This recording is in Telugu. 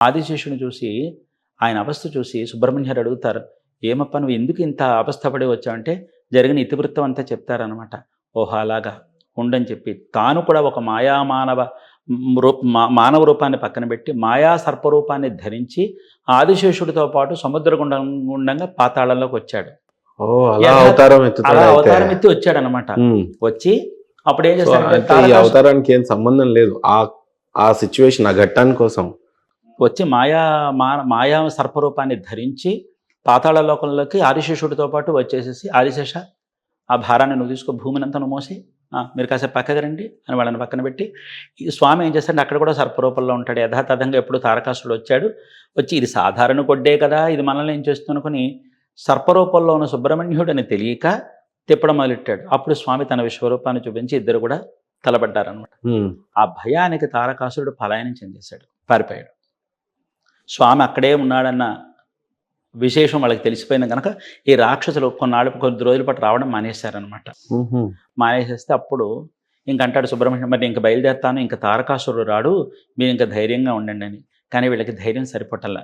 ఆదిశేషుని చూసి ఆయన అవస్థ చూసి సుబ్రహ్మణ్యుడు అడుగుతారు, "ఏమప్పా నువ్వు ఎందుకు ఇంత అవస్థపడి వచ్చావంటే?" జరిగిన ఇతివృత్తం అంతా చెప్తారనమాట. ఓహో! అలాగా ఉండని చెప్పి తాను కూడా ఒక మానవ మానవ రూపాన్ని పక్కన పెట్టి మాయా సర్పరూపాన్ని ధరించి ఆదిశేషుడితో పాటు సముద్ర గుండంగా పాతాళంలోకి వచ్చాడు. అలా అవతారం అలా అవతారం ఎత్తి వచ్చాడనమాట. వచ్చి అప్పుడు ఏం చేశాడంటే ఈ అవతారానికి ఏం సంబంధం లేదు, ఆ సిచ్యువేషన్, ఆ ఘట్టాన్ని కోసం వచ్చి మాయా సర్పరూపాన్ని ధరించి పాతాళ లోకంలోకి ఆదిశేషుడితో పాటు వచ్చేసేసి, ఆదిశేష ఆ భారాన్ని నువ్వు తీసుకో, భూమిని అంతా నువ్వు మోసి మీరు కాసేపు పక్కకి రండి అని వాళ్ళని పక్కన పెట్టి, ఈ స్వామి ఏం చేస్తాడంటే అక్కడ కూడా సర్పరూపంలో ఉంటాడు. యథాతథంగా ఎప్పుడు తారకాసుడు వచ్చాడు, వచ్చి ఇది సాధారణ కొడ్డే కదా, ఇది మనల్ని ఏం చేస్తునుకొని సర్పరూపంలో ఉన్న సుబ్రహ్మణ్యుడని తెలియక తిప్పడం మొదలెట్టాడు. అప్పుడు స్వామి తన విశ్వరూపాన్ని చూపించి ఇద్దరు కూడా తలబడ్డారనమాట. ఆ భయానికి తారకాసురుడు పలాయనం చెందేశాడు, పారిపోయాడు. స్వామి అక్కడే ఉన్నాడన్న విశేషం వాళ్ళకి తెలిసిపోయింది కనుక ఈ రాక్షసులు కొద్ది రోజుల పాటు రావడం మానేశారనమాట. మానేసేస్తే అప్పుడు ఇంకంటాడు సుబ్రహ్మణ్యం, మరి ఇంక బయలుదేరుతాను, ఇంక తారకాసురుడు రాడు, మీరు ఇంకా ధైర్యంగా ఉండండి అని. కానీ వీళ్ళకి ధైర్యం సరిపట్టల.